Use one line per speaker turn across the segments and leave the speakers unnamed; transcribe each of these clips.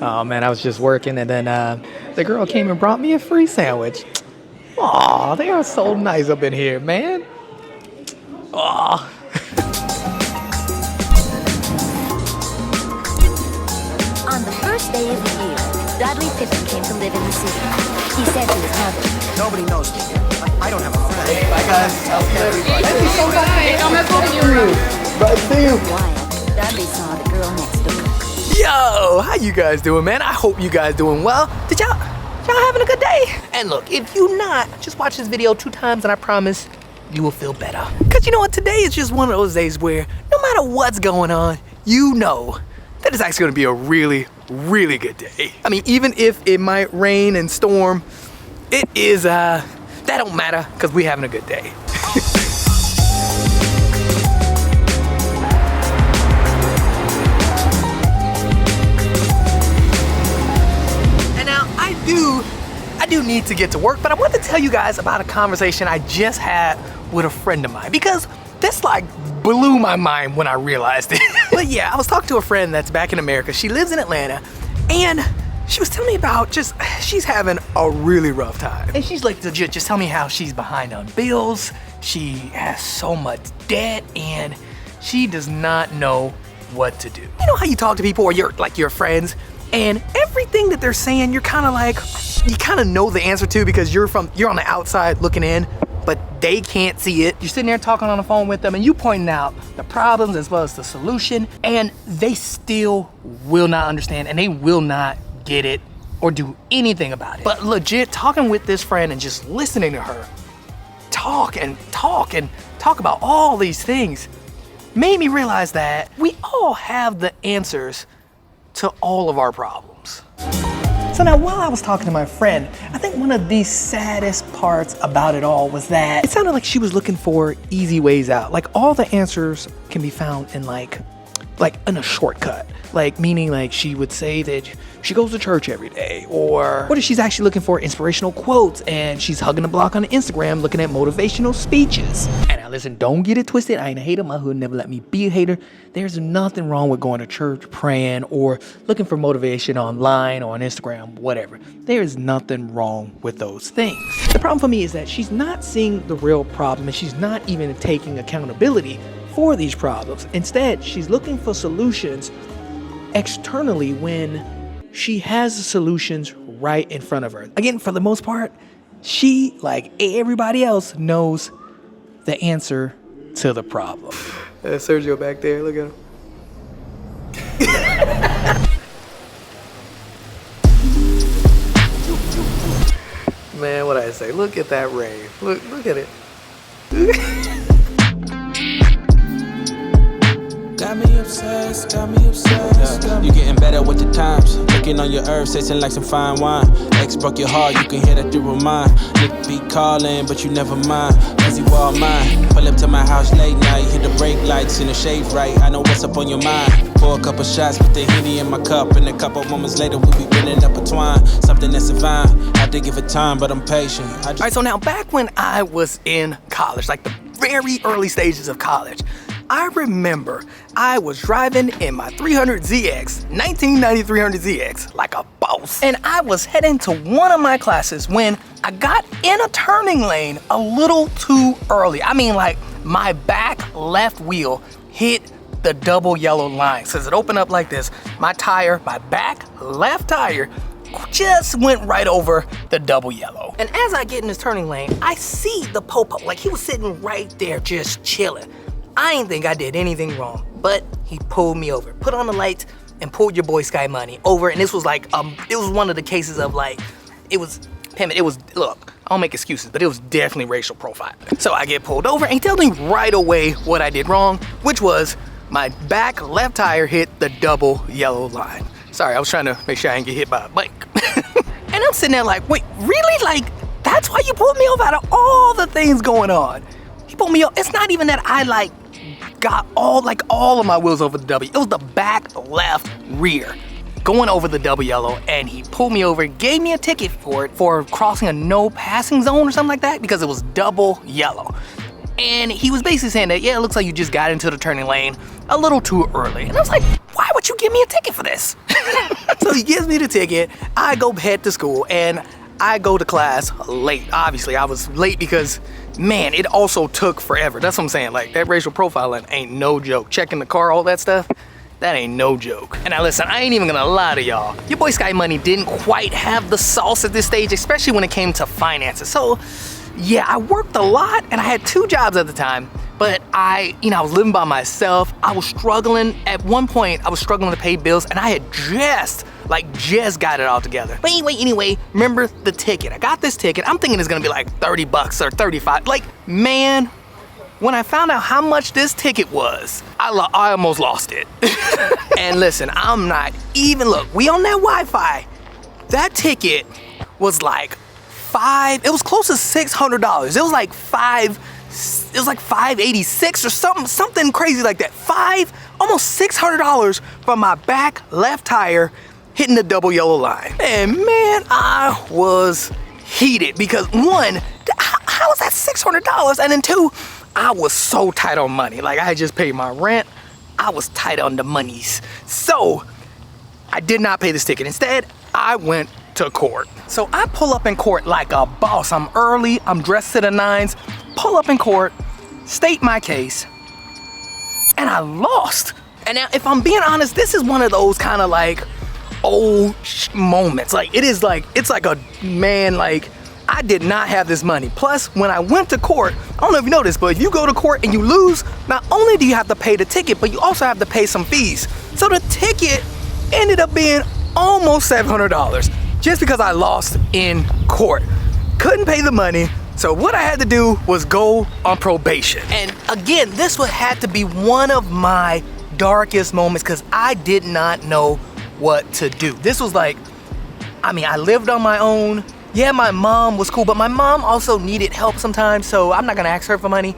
Oh man, I was just working and then the girl came and brought me a free sandwich. Aw, they are so nice up in here, man. Aw.
On the first day of the year, Dudley Pippin came to live in the city. He said to his mother,
Nobody knows me. I don't have a friend.
Hey, bye guys.
Thank you so much. I'm not going to you.
Bye, see you.
while Dudley saw the girl next door.
Yo, how you guys doing, man? I hope you guys doing well. Did y'all having a good day? And look, if you not, just watch this video 2 times and I promise you will feel better. Cause you know what, today is just one of those days where no matter what's going on, you know that it's actually gonna be a really, really good day. I mean, even if it might rain and storm, it is, that don't matter cause we having a good day. I do need to get to work, but I want to tell you guys about a conversation I just had with a friend of mine because this like blew my mind when I realized it. But yeah, I was talking to a friend that's back in America. She lives in Atlanta and she was telling me about she's having a really rough time. And she's like, just tell me how she's behind on bills. She has so much debt and she does not know what to do. You know how you talk to people or your friends and everything that they're saying, you're kind of like, you kind of know the answer to because you're on the outside looking in, but they can't see it. You're sitting there talking on the phone with them and you pointing out the problems as well as the solution, and they still will not understand and they will not get it or do anything about it. But legit, talking with this friend and just listening to her talk about all these things made me realize that we all have the answers to all of our problems. So now while I was talking to my friend, I think one of the saddest parts about it all was that it sounded like she was looking for easy ways out. Like all the answers can be found in like in a shortcut. Like meaning like she would say that she goes to church every day, or what if she's actually looking for inspirational quotes and she's hugging the block on Instagram looking at motivational speeches. And now listen, don't get it twisted. I ain't a hater. My hood never let me be a hater. There's nothing wrong with going to church, praying, or looking for motivation online or on Instagram, whatever. There is nothing wrong with those things. The problem for me is that she's not seeing the real problem and she's not even taking accountability for these problems. Instead, she's looking for solutions externally when she has the solutions right in front of her. Again, for the most part, she, like everybody else, knows the answer to the problem. Sergio back there, look at him. Man, what I say? Look at that rave. Look at it.
Got me obsessed. You getting better with the times. Looking on your herbs, tasting like some fine wine. Ex broke your heart, you can hear that through her mind. Nick be calling, but you never mind. Cause you all mine. Pull up to my house late night, hit the brake lights and the shade right. I know what's up on your mind. Pour a couple shots, put the Henny in my cup. And a couple moments later, we'll be building up a twine. Something that's divine. Have to give it time, but I'm patient.
Alright, so now back when I was in college, like the very early stages of college, I remember I was driving in my 300ZX, 1990 300ZX, like a boss. And I was heading to one of my classes when I got in a turning lane a little too early. I mean, like my back left wheel hit the double yellow line. So as it opened up like this, my back left tire just went right over the double yellow. And as I get in this turning lane, I see the popo, like he was sitting right there just chilling. I didn't think I did anything wrong, but he pulled me over, put on the lights, and pulled your boy Sky Money over. And this was like, it was one of the cases of like, look, I don't make excuses, but it was definitely racial profiling. So I get pulled over and he tells me right away what I did wrong, which was my back left tire hit the double yellow line. Sorry, I was trying to make sure I didn't get hit by a bike. And I'm sitting there like, wait, really? Like, that's why you pulled me over out of all the things going on? He pulled me over. It's not even that I like got all of my wheels over the W. It was the back left rear going over the double yellow, and he pulled me over, gave me a ticket for it, for crossing a no passing zone or something like that, because it was double yellow. And he was basically saying that, yeah, it looks like you just got into the turning lane a little too early. And I was like, why would you give me a ticket for this? So he gives me the ticket, I go head to school, and I go to class late. Obviously, I was late because, man, it also took forever. That's what I'm saying. Like, that racial profiling ain't no joke. Checking the car, all that stuff, that ain't no joke. And now listen, I ain't even gonna lie to y'all. Your boy Sky Money didn't quite have the sauce at this stage, especially when it came to finances. So, yeah, I worked a lot, and I had 2 jobs at the time. But I was living by myself. I was struggling. At one point, I was struggling to pay bills, and I had just got it all together. But anyway, remember the ticket. I got this ticket. I'm thinking it's gonna be like $30 or $35. Like, man, when I found out how much this ticket was, I almost lost it. And listen, I'm not even, look, we on that Wi-Fi. That ticket was like it was close to $600. It was like $586 or something crazy like that. Almost $600 for my back left tire hitting the double yellow line. And man, I was heated because 1, how was that $600? And then 2, I was so tight on money. Like, I had just paid my rent. I was tight on the monies. So I did not pay this ticket. Instead, I went to court. So I pull up in court like a boss. I'm early, I'm dressed to the nines, pull up in court, state my case, and I lost. And now, if I'm being honest, this is one of those kind of like old moments. Like, it's like a man, like, I did not have this money. Plus, when I went to court, I don't know if you know this, but if you go to court and you lose, not only do you have to pay the ticket, but you also have to pay some fees. So the ticket ended up being almost $700 just because I lost in court. Couldn't pay the money. So what I had to do was go on probation. And again, this would have to be one of my darkest moments because I did not know what to do. This was like, I lived on my own. Yeah, my mom was cool, but my mom also needed help sometimes, so I'm not gonna ask her for money.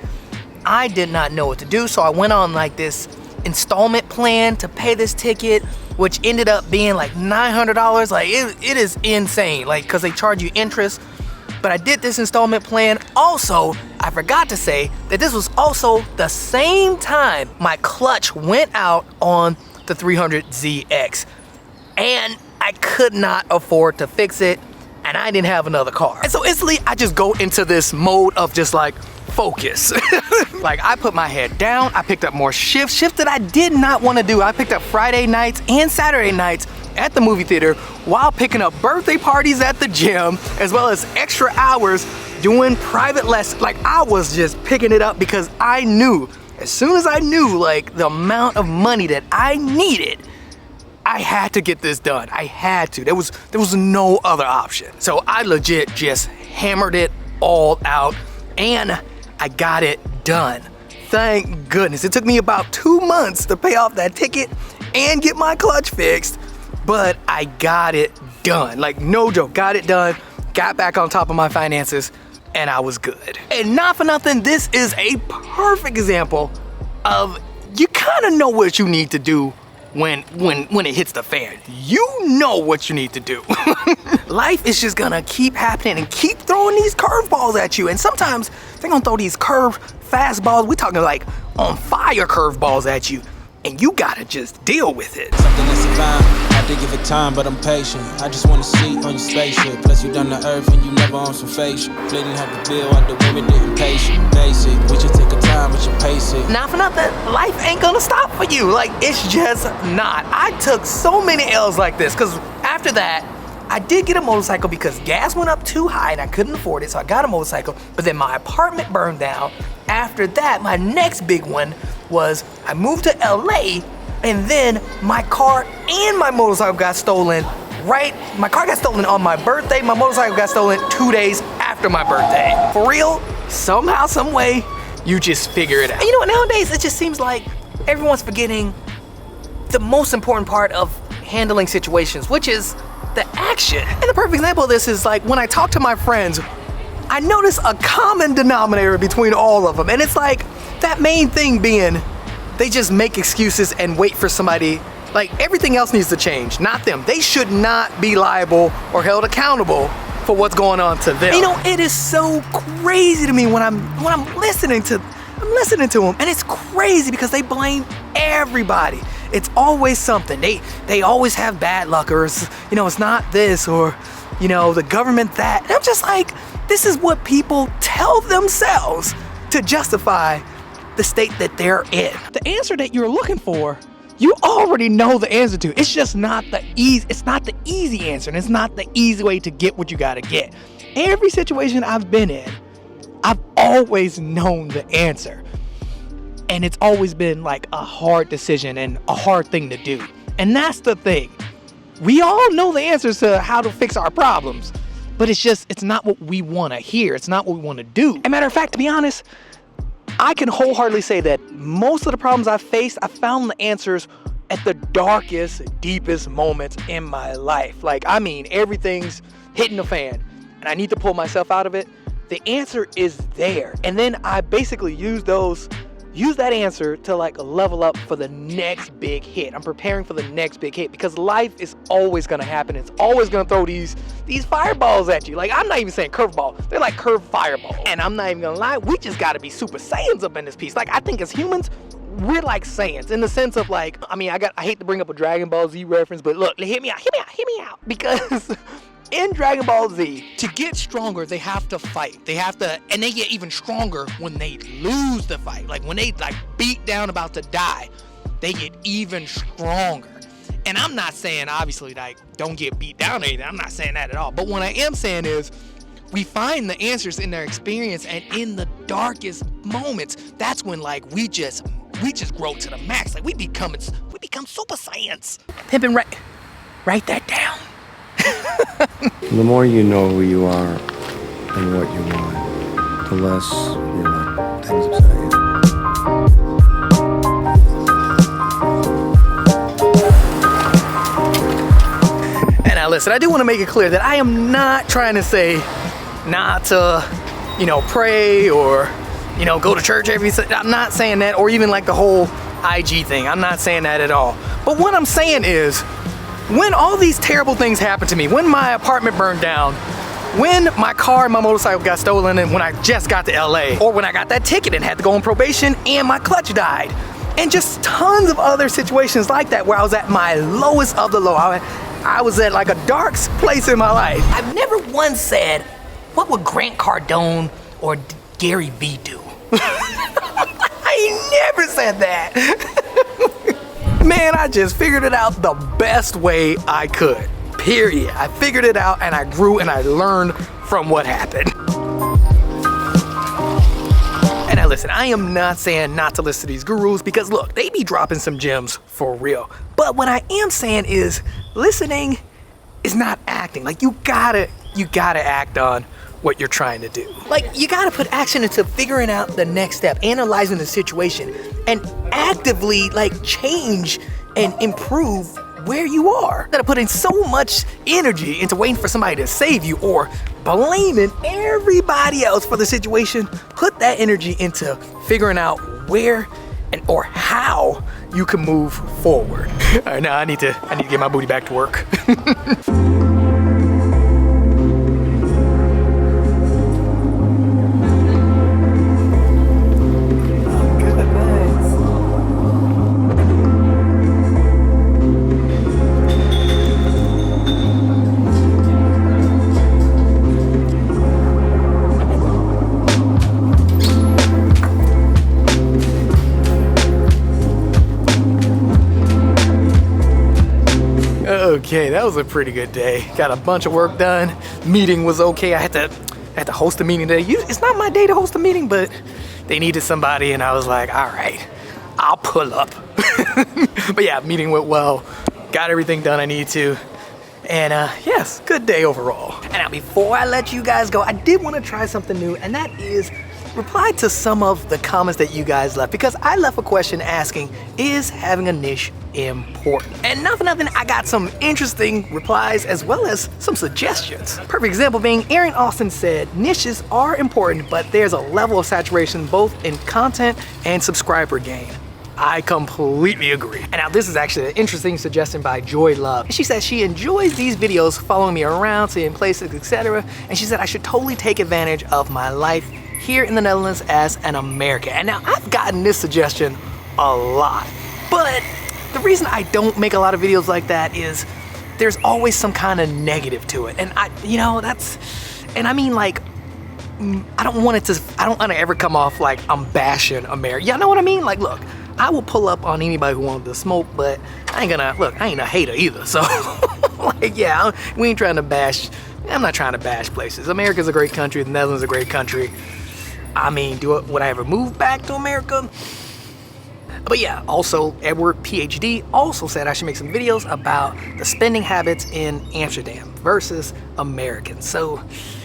I did not know what to do, so I went on like this installment plan to pay this ticket, which ended up being like $900. Like, it is insane, like, because they charge you interest. But I did this installment plan. Also, I forgot to say that this was also the same time my clutch went out on the 300ZX. And I could not afford to fix it, and I didn't have another car. And so instantly, I just go into this mode of just like, focus. Like, I put my head down, I picked up more shifts that I did not want to do. I picked up Friday nights and Saturday nights at the movie theater while picking up birthday parties at the gym, as well as extra hours doing private lessons. Like, I was just picking it up because I knew, as soon as I knew like the amount of money that I needed, I had to get this done. I had to. There was no other option. So I legit just hammered it all out, and I got it done. Thank goodness. It took me about 2 months to pay off that ticket and get my clutch fixed, but I got it done. Like, no joke, got it done, got back on top of my finances, and I was good. And not for nothing, this is a perfect example of, you kind of know what you need to do when it hits the fan. You know what you need to do. Life is just gonna keep happening and keep throwing these curveballs at you. And sometimes they're gonna throw these curved fastballs. We talking like on fire curveballs at you, and you gotta just deal with it.
Something that's divine. I did give it time, but I'm patient. I just wanna see on your spaceship. Plus you done the earth and you never on some facial. Didn't have to bill out the women, didn't patient. Basic. We just take a time, but you pace it.
Not for nothing, life ain't gonna stop for you. Like, it's just not. I took so many L's like this, because after that, I did get a motorcycle because gas went up too high and I couldn't afford it, so I got a motorcycle, but then my apartment burned down. After that, my next big one was I moved to LA, and then my car and my motorcycle got stolen. My car got stolen on my birthday, my motorcycle got stolen 2 days after my birthday. For real, somehow, some way, you just figure it out. And you know what, nowadays it just seems like everyone's forgetting the most important part of handling situations, which is the action. And the perfect example of this is like when I talk to my friends, I notice a common denominator between all of them. And it's like that main thing being they just make excuses and wait for somebody. Like, everything else needs to change, not them. They should not be liable or held accountable for what's going on to them. You know, it is so crazy to me when I'm listening to them, and it's crazy because they blame everybody. it's always something. They always have bad luck, or it's, you know, it's not this, or, you know, the government that. And I'm just like, this is what people tell themselves to justify the state that they're in. The answer that you're looking for, you already know the answer to. It's just not the easy answer, and it's not the easy way to get what you gotta get. Every situation I've been in, I've always known the answer. And it's always been like a hard decision and a hard thing to do. And that's the thing. We all know the answers to how to fix our problems, but it's not what we wanna hear. It's not what we wanna do. As a matter of fact, to be honest, I can wholeheartedly say that most of the problems I've faced, I found the answers at the darkest, deepest moments in my life. Like, I mean, everything's hitting the fan and I need to pull myself out of it. The answer is there. And then I basically use that answer to like level up for the next big hit. I'm preparing for the next big hit because life is always gonna happen. It's always gonna throw these fireballs at you. Like, I'm not even saying curveball. They're like curved fireballs. And I'm not even gonna lie, we just gotta be Super Saiyans up in this piece. Like, I think as humans, we're like Saiyans in the sense of like, I mean, I hate to bring up a Dragon Ball Z reference, but look, hear me out. Because in Dragon Ball Z, to get stronger, they have to fight. And they get even stronger when they lose the fight. Like, when they like beat down about to die, they get even stronger. And I'm not saying, obviously, like, don't get beat down or anything. I'm not saying that at all. But what I am saying is, we find the answers in their experience, and in the darkest moments, that's when like we just grow to the max. Like, we become Super Saiyans. Pimpin', write that down.
The more you know who you are and what you want, the less you let things upset you.
And now listen, I do want to make it clear that I am not trying to say not to, you know, pray or, you know, go to church every Sunday. I'm not saying that, or even like the whole IG thing. I'm not saying that at all. But what I'm saying is, when all these terrible things happened to me, when my apartment burned down, when my car and my motorcycle got stolen, and when I just got to LA, or when I got that ticket and had to go on probation and my clutch died, and just tons of other situations like that where I was at my lowest of the low. I was at like a dark place in my life. I've never once said, what would Grant Cardone or Gary Vee do? I never said that. Man, I just figured it out the best way I could. Period. I figured it out and I grew and I learned from what happened. And now listen, I am not saying not to listen to these gurus because look, they be dropping some gems for real. But what I am saying is listening is not acting. Like, you gotta act on what you're trying to do. Like, you gotta put action into figuring out the next step, analyzing the situation, and actively like change and improve where you are. Instead of putting so much energy into waiting for somebody to save you or blaming everybody else for the situation, put that energy into figuring out where and or how you can move forward. All right, now I need to get my booty back to work. Okay, that was a pretty good day. Got a bunch of work done. Meeting was okay. I had to host a meeting today. It's not my day to host a meeting, but they needed somebody, and I was like, all right, I'll pull up. But yeah, meeting went well. Got everything done I need to. And yes, good day overall. And now before I let you guys go, I did want to try something new, and that is reply to some of the comments that you guys left, because I left a question asking, is having a niche important? And not for nothing, I got some interesting replies as well as some suggestions. Perfect example being Aaron Austin said, niches are important, but there's a level of saturation both in content and subscriber gain. I completely agree. And now this is actually an interesting suggestion by Joy Love. And she said she enjoys these videos, following me around, seeing places, etc. And she said I should totally take advantage of my life here in the Netherlands as an American. And now I've gotten this suggestion a lot, but the reason I don't make a lot of videos like that is there's always some kind of negative to it. And I mean, like, I don't want to ever come off like I'm bashing America. Y'all know what I mean? Like, look, I will pull up on anybody who wants to smoke, but I ain't a hater either. So, like, yeah, we ain't trying to bash. I'm not trying to bash places. America's a great country. The Netherlands is a great country. I mean, would I ever move back to America? But yeah, also Edward PhD also said I should make some videos about the spending habits in Amsterdam versus Americans. So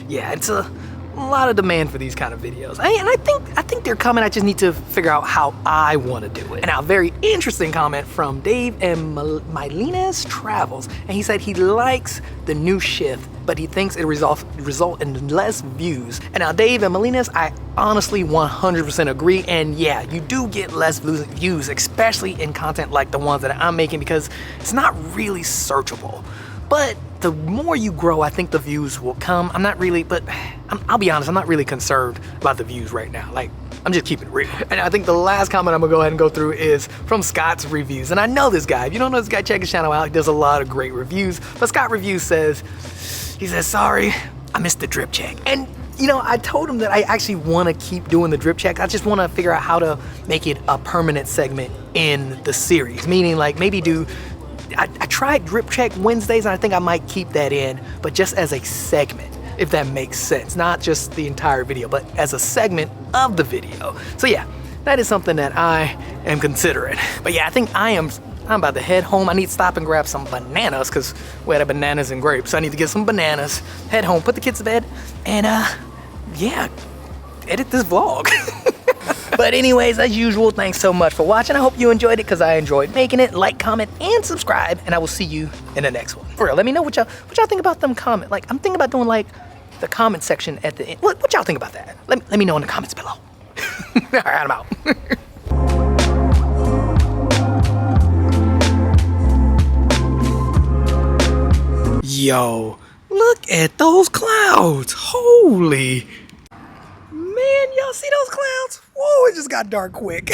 yeah, it's a lot of demand for these kind of videos. And I think they're coming. I just need to figure out how I want to do it. And now, a very interesting comment from Dave and Mylina's Travels. And he said he likes the new shift, but he thinks it result in less views. And now, Dave and Mylina's, I honestly 100% agree. And yeah, you do get less views, especially in content like the ones that I'm making, because it's not really searchable. But the more you grow, I think the views will come. I'll be honest, I'm not really concerned about the views right now. Like, I'm just keeping it real. And I think the last comment I'm gonna go ahead and go through is from Scott's Reviews. And I know this guy. If you don't know this guy, check his channel out. He does a lot of great reviews. But Scott Reviews says, sorry, I missed the drip check. And you know, I told him that I actually want to keep doing the drip check. I just want to figure out how to make it a permanent segment in the series. Meaning, like, maybe I tried drip check Wednesdays, and I think I might keep that in, but just as a segment, if that makes sense. Not just the entire video, but as a segment of the video. So yeah, that is something that I am considering. But yeah, I think I'm about to head home. I need to stop and grab some bananas, because we had bananas and grapes. So I need to get some bananas, head home, put the kids to bed, and yeah, edit this vlog. But anyways, as usual, thanks so much for watching. I hope you enjoyed it, because I enjoyed making it. Like, comment, and subscribe, and I will see you in the next one. For real, let me know what y'all think about them comment. Like, I'm thinking about doing like the comment section at the end. What y'all think about that? Let me know in the comments below. All right, I'm out. Yo, look at those clouds. Holy. Man, y'all see those clouds? Whoa, it just got dark quick.